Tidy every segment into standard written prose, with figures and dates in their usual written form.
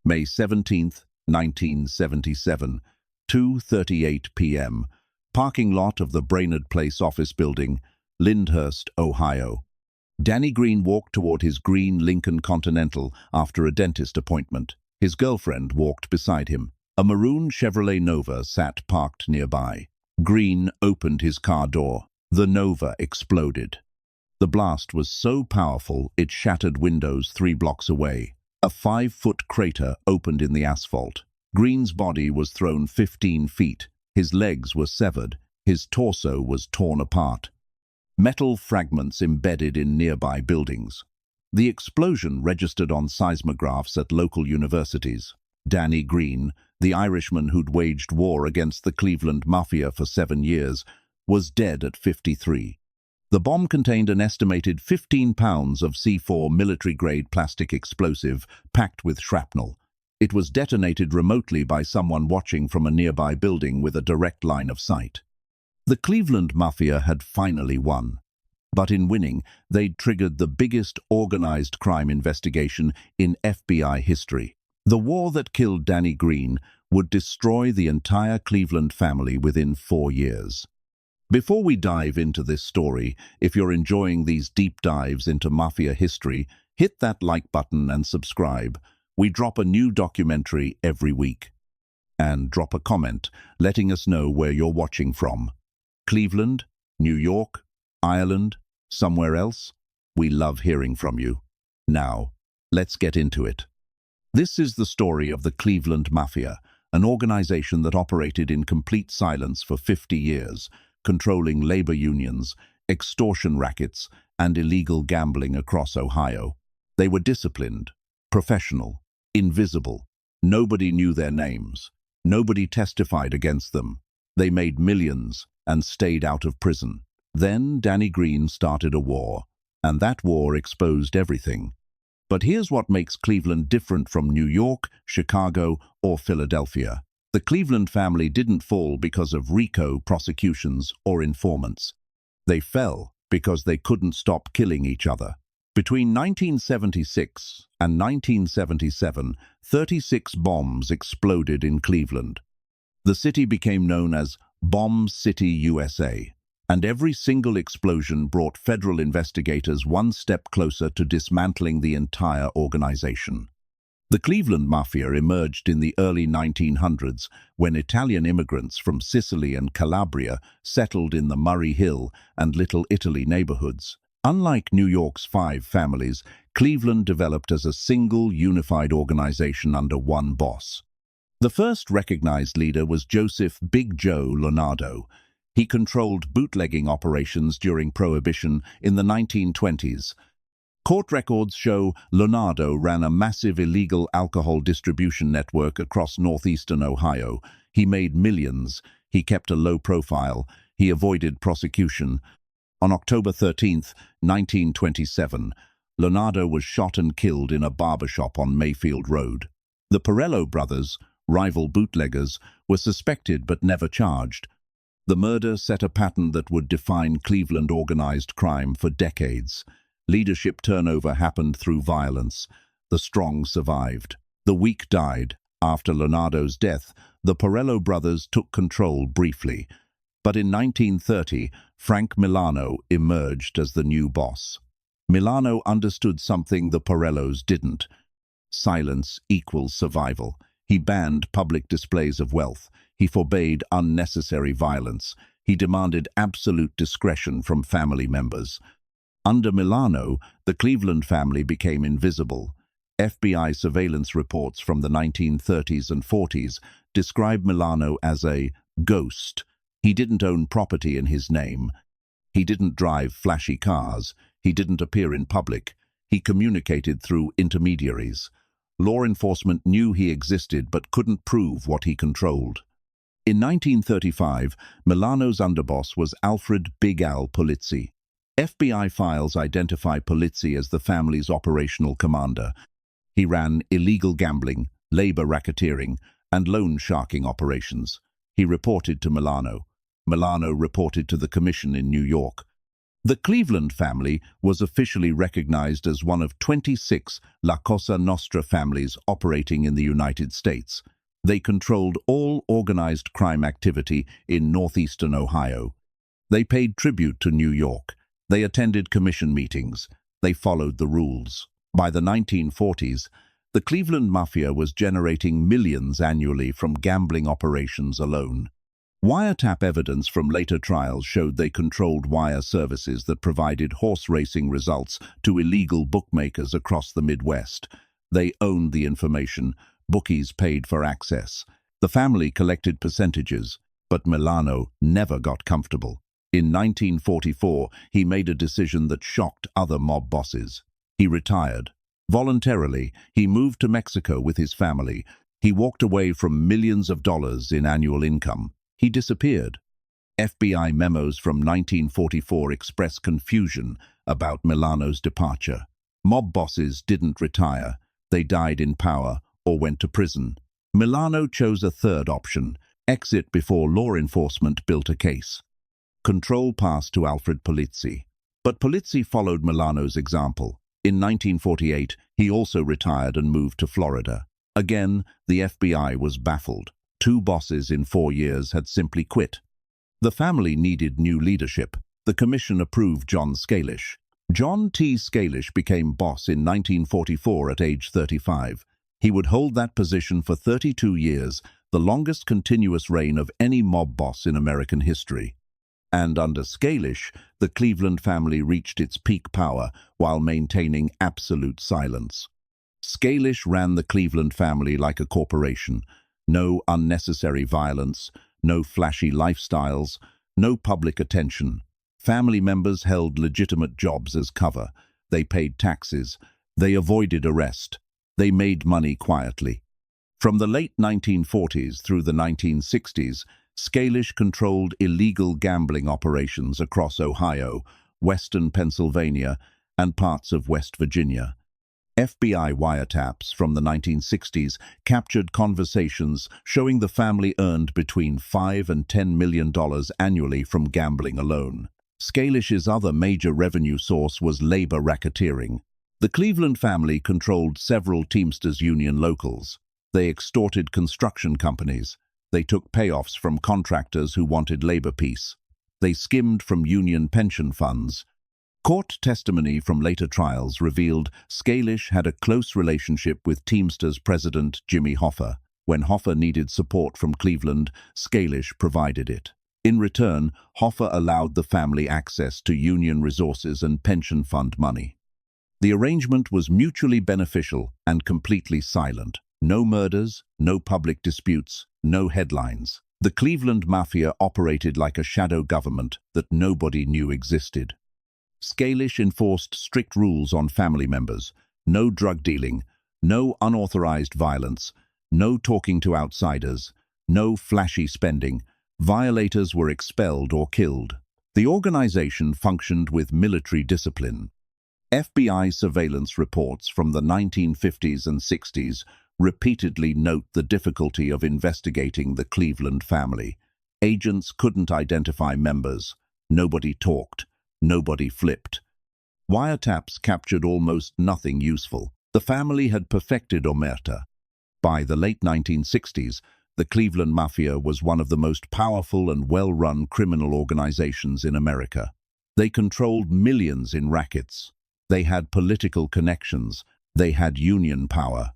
May 17, 1977, 2:38 p.m. Parking lot of the Brainerd Place office building, Lyndhurst, Ohio. Danny Greene walked toward his green Lincoln Continental after a dentist appointment. His girlfriend walked beside him. A maroon Chevrolet Nova sat parked nearby. Greene opened his car door. The Nova exploded. The blast was so powerful it shattered windows 3 blocks away. A 5-foot crater opened in the asphalt. Greene's body was thrown 15 feet. His legs were severed. His torso was torn apart. Metal fragments embedded in nearby buildings. The explosion registered on seismographs at local universities. Danny Greene, the Irishman who'd waged war against the Cleveland Mafia for 7 years, was dead at 53. The bomb contained an estimated 15 pounds of C4 military-grade plastic explosive packed with shrapnel. It was detonated remotely by someone watching from a nearby building with a direct line of sight. The Cleveland Mafia had finally won. But in winning, they'd triggered the biggest organized crime investigation in FBI history. The war that killed Danny Greene would destroy the entire Cleveland family within 4 years. Before we dive into this story, if you're enjoying these deep dives into Mafia history, hit that like button and subscribe. We drop a new documentary every week. And drop a comment letting us know where you're watching from. Cleveland, New York, Ireland, somewhere else? We love hearing from you. Now, let's get into it. This is the story of the Cleveland Mafia, an organization that operated in complete silence for 50 years, controlling labor unions, extortion rackets, and illegal gambling across Ohio. They were disciplined, professional, invisible. Nobody knew their names. Nobody testified against them. They made millions and stayed out of prison. Then Danny Greene started a war, and that war exposed everything. But here's what makes Cleveland different from New York, Chicago, or Philadelphia. The Cleveland family didn't fall because of RICO prosecutions or informants. They fell because they couldn't stop killing each other. Between 1976 and 1977, 36 bombs exploded in Cleveland. The city became known as Bomb City, USA, and every single explosion brought federal investigators one step closer to dismantling the entire organization. The Cleveland Mafia emerged in the early 1900s when Italian immigrants from Sicily and Calabria settled in the Murray Hill and Little Italy neighborhoods. Unlike New York's 5 families, Cleveland developed as a single, unified organization under one boss. The first recognized leader was Joseph Big Joe Lonardo. He controlled bootlegging operations during Prohibition in the 1920s. Court records show Lonardo ran a massive illegal alcohol distribution network across northeastern Ohio. He made millions. He kept a low profile. He avoided prosecution. On October 13, 1927, Lonardo was shot and killed in a barbershop on Mayfield Road. The Ferritto brothers, rival bootleggers, were suspected but never charged. The murder set a pattern that would define Cleveland organized crime for decades. Leadership turnover happened through violence. The strong survived. The weak died. After Lonardo's death, the Ferritto brothers took control briefly. But in 1930, Frank Milano emerged as the new boss. Milano understood something the Ferrittos didn't. Silence equals survival. He banned public displays of wealth. He forbade unnecessary violence. He demanded absolute discretion from family members. Under Milano, the Cleveland family became invisible. FBI surveillance reports from the 1930s and 40s describe Milano as a ghost. He didn't own property in his name. He didn't drive flashy cars. He didn't appear in public. He communicated through intermediaries. Law enforcement knew he existed but couldn't prove what he controlled. In 1935, Milano's underboss was Alfred Big Al Polizzi. FBI files identify Polizzi as the family's operational commander. He ran illegal gambling, labor racketeering, and loan sharking operations. He reported to Milano. Milano reported to the commission in New York. The Cleveland family was officially recognized as one of 26 La Cosa Nostra families operating in the United States. They controlled all organized crime activity in northeastern Ohio. They paid tribute to New York. They attended commission meetings. They followed the rules. By the 1940s, the Cleveland Mafia was generating millions annually from gambling operations alone. Wiretap evidence from later trials showed they controlled wire services that provided horse racing results to illegal bookmakers across the Midwest. They owned the information. Bookies paid for access. The family collected percentages, but Milano never got comfortable. In 1944, he made a decision that shocked other mob bosses. He retired. Voluntarily, he moved to Mexico with his family. He walked away from millions of dollars in annual income. He disappeared. FBI memos from 1944 express confusion about Milano's departure. Mob bosses didn't retire. They died in power or went to prison. Milano chose a third option, exit before law enforcement built a case. Control passed to Alfred Polizzi. But Polizzi followed Milano's example. In 1948, he also retired and moved to Florida. Again, the FBI was baffled. 2 bosses in 4 years had simply quit. The family needed new leadership. The commission approved John Scalish. John T. Scalish became boss in 1944 at age 35. He would hold that position for 32 years, the longest continuous reign of any mob boss in American history. And under Scalish, the Cleveland family reached its peak power while maintaining absolute silence. Scalish ran the Cleveland family like a corporation. No unnecessary violence, no flashy lifestyles, no public attention. Family members held legitimate jobs as cover. They paid taxes. They avoided arrest. They made money quietly. From the late 1940s through the 1960s, Scalish controlled illegal gambling operations across Ohio, western Pennsylvania, and parts of West Virginia. FBI wiretaps from the 1960s captured conversations showing the family earned between $5 and $10 million annually from gambling alone. Scalish's other major revenue source was labor racketeering. The Cleveland family controlled several Teamsters Union locals. They extorted construction companies. They took payoffs from contractors who wanted labor peace. They skimmed from union pension funds. Court testimony from later trials revealed Scalish had a close relationship with Teamsters president Jimmy Hoffa. When Hoffa needed support from Cleveland, Scalish provided it. In return, Hoffa allowed the family access to union resources and pension fund money. The arrangement was mutually beneficial and completely silent. No murders, no public disputes, no headlines. The Cleveland Mafia operated like a shadow government that nobody knew existed. Scalish enforced strict rules on family members: no drug dealing, no unauthorized violence, no talking to outsiders, no flashy spending. Violators were expelled or killed. The organization functioned with military discipline. FBI surveillance reports from the 1950s and 60s repeatedly note the difficulty of investigating the Cleveland family. Agents couldn't identify members. Nobody talked. Nobody flipped. Wiretaps captured almost nothing useful. The family had perfected omerta. By the late 1960s, the Cleveland Mafia was one of the most powerful and well-run criminal organizations in America. They controlled millions in rackets. They had political connections. They had union power.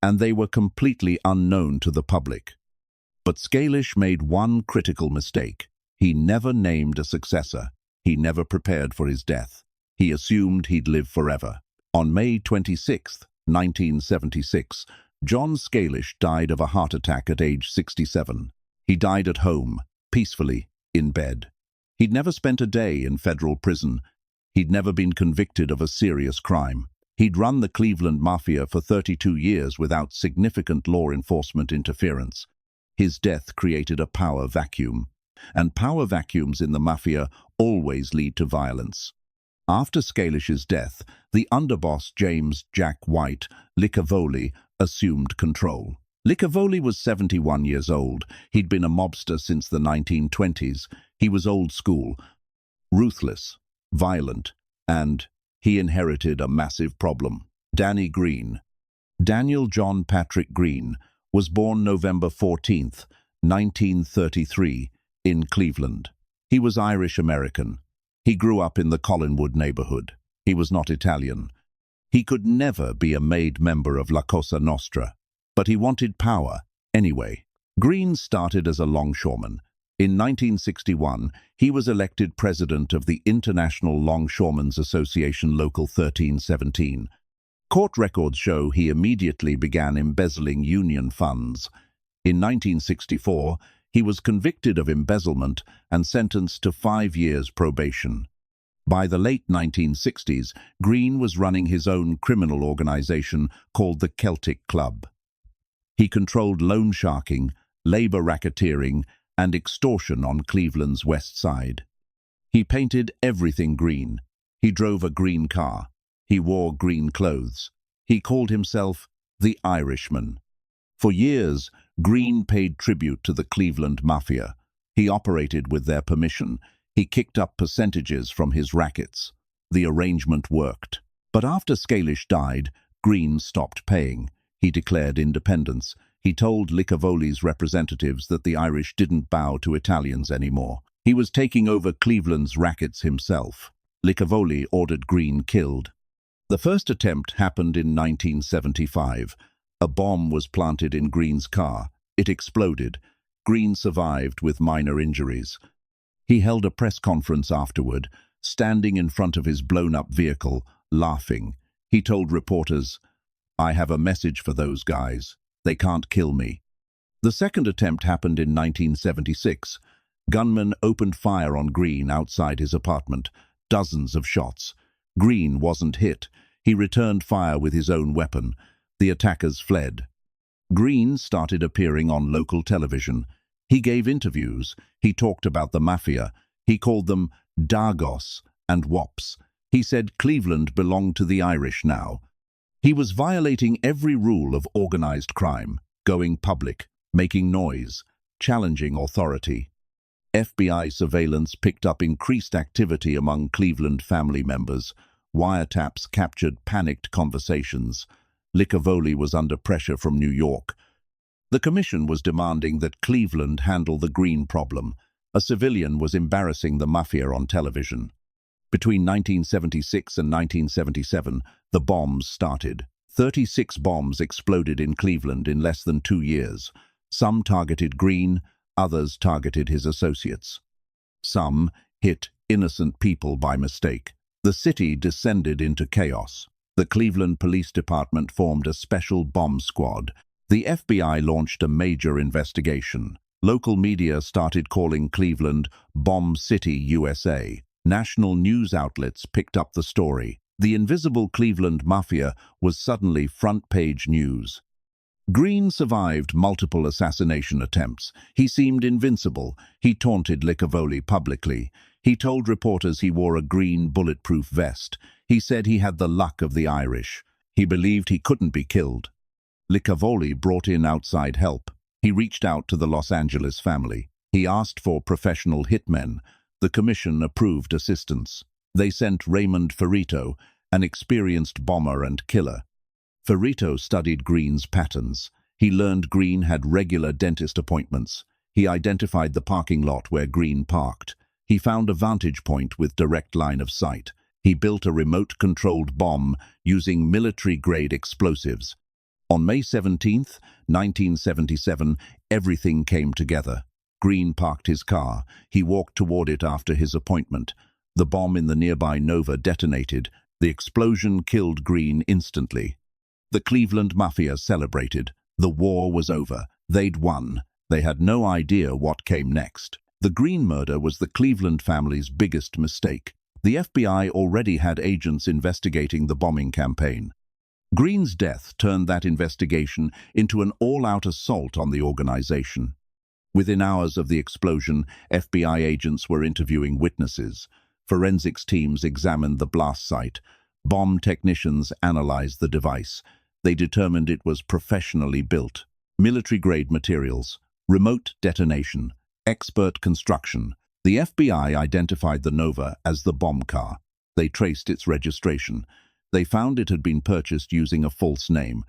And they were completely unknown to the public. But Scalish made one critical mistake. He never named a successor. He never prepared for his death. He assumed he'd live forever. On May 26, 1976, John Scalish died of a heart attack at age 67. He died at home, peacefully, in bed. He'd never spent a day in federal prison. He'd never been convicted of a serious crime. He'd run the Cleveland Mafia for 32 years without significant law enforcement interference. His death created a power vacuum. And power vacuums in the Mafia always lead to violence. After Scalish's death, the underboss James "Jack" White, Licavoli, assumed control. Licavoli was 71 years old. He'd been a mobster since the 1920s. He was old school, ruthless, violent, and he inherited a massive problem. Danny Greene. Daniel John Patrick Greene was born November 14, 1933, in Cleveland. He was Irish-American. He grew up in the Collinwood neighborhood. He was not Italian. He could never be a made member of La Cosa Nostra, but he wanted power anyway. Greene started as a longshoreman. In 1961, he was elected president of the International Longshoremen's Association Local 1317. Court records show he immediately began embezzling union funds. In 1964, he was convicted of embezzlement and sentenced to 5 years probation. By the late 1960s, Greene was running his own criminal organization called the Celtic Club. He controlled loan sharking, labor racketeering, and extortion on Cleveland's west side. He painted everything green. He drove a green car. He wore green clothes. He called himself the Irishman. For years, Greene paid tribute to the Cleveland Mafia. He operated with their permission. He kicked up percentages from his rackets. The arrangement worked. But after Scalish died, Greene stopped paying. He declared independence. He told Licavoli's representatives that the Irish didn't bow to Italians anymore. He was taking over Cleveland's rackets himself. Licavoli ordered Greene killed. The first attempt happened in 1975. A bomb was planted in Greene's car. It exploded. Greene survived with minor injuries. He held a press conference afterward, standing in front of his blown-up vehicle, laughing. He told reporters, "I have a message for those guys. They can't kill me." The second attempt happened in 1976. Gunmen opened fire on Greene outside his apartment. Dozens of shots. Greene wasn't hit. He returned fire with his own weapon. The attackers fled. Greene started appearing on local television. He gave interviews. He talked about the Mafia. He called them Dagos and Wops. He said Cleveland belonged to the Irish now. He was violating every rule of organized crime, going public, making noise, challenging authority. FBI surveillance picked up increased activity among Cleveland family members. Wiretaps captured panicked conversations. Licavoli was under pressure from New York. The commission was demanding that Cleveland handle the Greene problem. A civilian was embarrassing the Mafia on television. Between 1976 and 1977, the bombs started. 36 bombs exploded in Cleveland in less than 2 years. Some targeted Greene, others targeted his associates. Some hit innocent people by mistake. The city descended into chaos. The Cleveland Police Department formed a special bomb squad. The FBI launched a major investigation. Local media started calling Cleveland Bomb City, USA. National news outlets picked up the story. The invisible Cleveland Mafia was suddenly front-page news. Greene survived multiple assassination attempts. He seemed invincible. He taunted Licavoli publicly. He told reporters he wore a green bulletproof vest. He said he had the luck of the Irish. He believed he couldn't be killed. Licavoli brought in outside help. He reached out to the Los Angeles family. He asked for professional hitmen. The commission approved assistance. They sent Raymond Ferritto, an experienced bomber and killer. Ferritto studied Greene's patterns. He learned Greene had regular dentist appointments. He identified the parking lot where Greene parked. He found a vantage point with direct line of sight. He built a remote-controlled bomb using military-grade explosives. On May 17, 1977, everything came together. Greene parked his car. He walked toward it after his appointment. The bomb in the nearby Nova detonated. The explosion killed Greene instantly. The Cleveland Mafia celebrated. The war was over. They'd won. They had no idea what came next. The Greene murder was the Cleveland family's biggest mistake. The FBI already had agents investigating the bombing campaign. Greene's death turned that investigation into an all-out assault on the organization. Within hours of the explosion, FBI agents were interviewing witnesses. Forensics teams examined the blast site. Bomb technicians analyzed the device. They determined it was professionally built. Military-grade materials, remote detonation, expert construction. The FBI identified the Nova as the bomb car. They traced its registration. They found it had been purchased using a false name.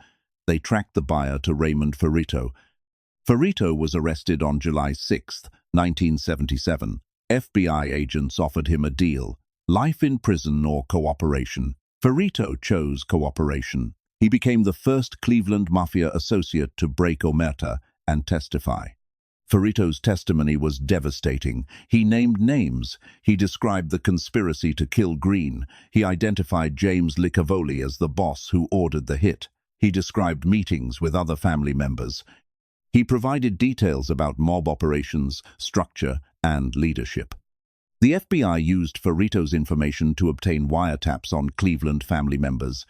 They tracked the buyer to Raymond Ferritto. Ferritto was arrested on July 6, 1977. FBI agents offered him a deal: life in prison or cooperation. Ferritto chose cooperation. He became the first Cleveland Mafia associate to break omerta and testify. Ferritto's testimony was devastating. He named names. He described the conspiracy to kill Greene. He identified James Licavoli as the boss who ordered the hit. He described meetings with other family members. He provided details about mob operations, structure, and leadership. The FBI used Ferritto's information to obtain wiretaps on Cleveland family members.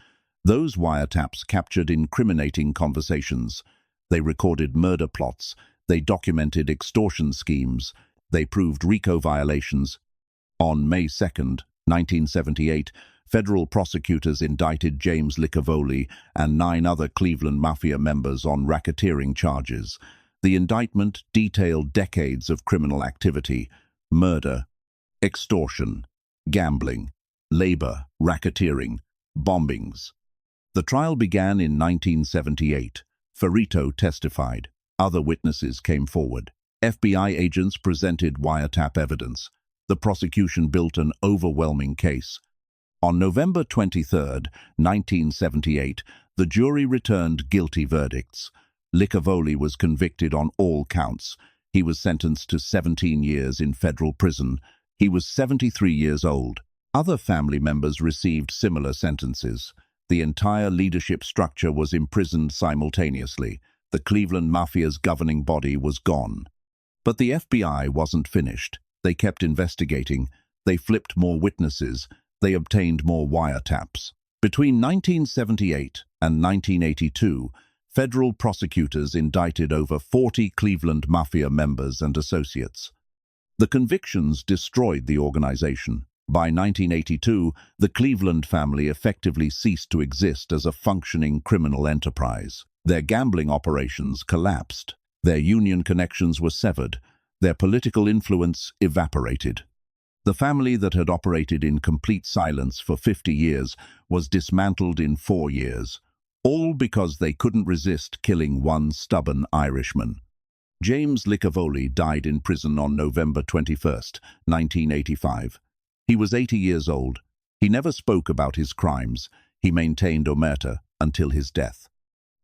Those wiretaps captured incriminating conversations. They recorded murder plots. They documented extortion schemes. They proved RICO violations. On May 2, 1978, federal prosecutors indicted James Licavoli and 9 other Cleveland Mafia members on racketeering charges. The indictment detailed decades of criminal activity: murder, extortion, gambling, labor, racketeering, bombings. The trial began in 1978. Ferritto testified. Other witnesses came forward. FBI agents presented wiretap evidence. The prosecution built an overwhelming case. On November 23, 1978, the jury returned guilty verdicts. Licavoli was convicted on all counts. He was sentenced to 17 years in federal prison. He was 73 years old. Other family members received similar sentences. The entire leadership structure was imprisoned simultaneously. The Cleveland Mafia's governing body was gone. But the FBI wasn't finished. They kept investigating. They flipped more witnesses. They obtained more wiretaps. Between 1978 and 1982, federal prosecutors indicted over 40 Cleveland Mafia members and associates. The convictions destroyed the organization. By 1982, the Cleveland family effectively ceased to exist as a functioning criminal enterprise. Their gambling operations collapsed. Their union connections were severed. Their political influence evaporated. The family that had operated in complete silence for 50 years was dismantled in 4 years, all because they couldn't resist killing one stubborn Irishman. James Licavoli died in prison on November 21, 1985. He was 80 years old. He never spoke about his crimes. He maintained omerta until his death.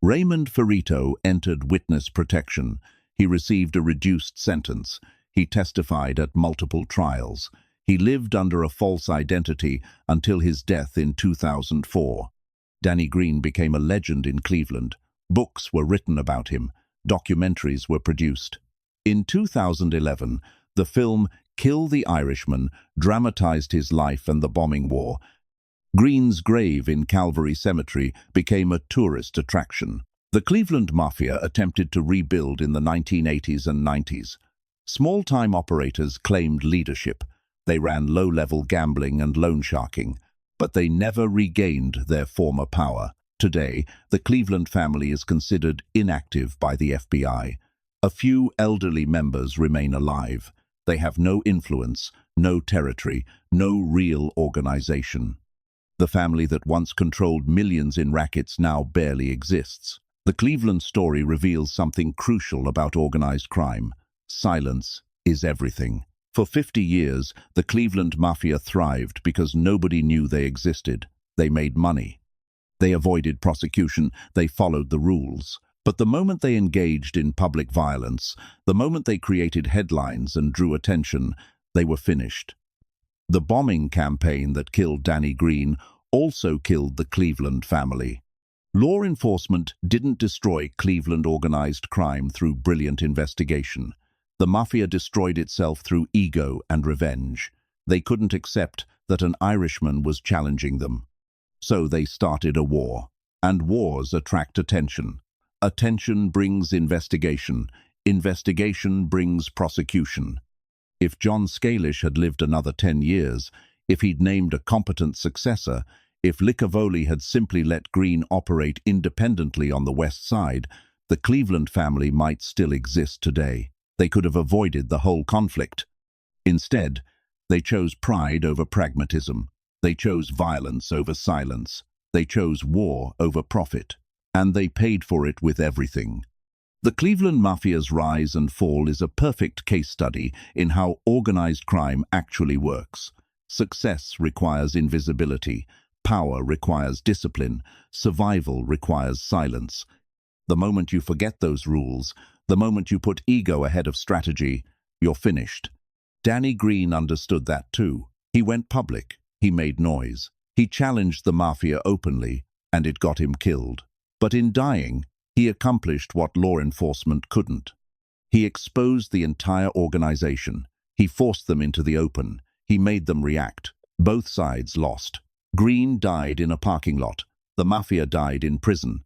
Raymond Ferritto entered witness protection. He received a reduced sentence. He testified at multiple trials. He lived under a false identity until his death in 2004. Danny Greene became a legend in Cleveland. Books were written about him. Documentaries were produced. In 2011, the film Kill the Irishman dramatized his life and the bombing war. Greene's grave in Calvary Cemetery became a tourist attraction. The Cleveland Mafia attempted to rebuild in the 1980s and 90s. Small-time operators claimed leadership. They ran low-level gambling and loan sharking, but they never regained their former power. Today, the Cleveland family is considered inactive by the FBI. A few elderly members remain alive. They have no influence, no territory, no real organization. The family that once controlled millions in rackets now barely exists. The Cleveland story reveals something crucial about organized crime. Silence is everything. For 50 years, the Cleveland Mafia thrived because nobody knew they existed. They made money. They avoided prosecution. They followed the rules. But the moment they engaged in public violence, the moment they created headlines and drew attention, they were finished. The bombing campaign that killed Danny Greene also killed the Cleveland family. Law enforcement didn't destroy Cleveland organized crime through brilliant investigation. The Mafia destroyed itself through ego and revenge. They couldn't accept that an Irishman was challenging them. So they started a war. And wars attract attention. Attention brings investigation. Investigation brings prosecution. If John Scalish had lived another 10 years, if he'd named a competent successor, if Licavoli had simply let Greene operate independently on the West Side, the Cleveland family might still exist today. They could have avoided the whole conflict. Instead, they chose pride over pragmatism. They chose violence over silence. They chose war over profit. And they paid for it with everything. The Cleveland Mafia's rise and fall is a perfect case study in how organized crime actually works. Success requires invisibility. Power requires discipline. Survival requires silence. The moment you forget those rules, the moment you put ego ahead of strategy, you're finished. Danny Greene understood that too. He went public. He made noise. He challenged the Mafia openly, and it got him killed. But in dying, he accomplished what law enforcement couldn't. He exposed the entire organization. He forced them into the open. He made them react. Both sides lost. Greene died in a parking lot. The Mafia died in prison.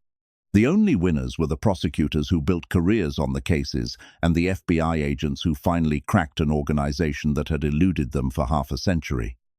The only winners were the prosecutors who built careers on the cases and the FBI agents who finally cracked an organization that had eluded them for half a century.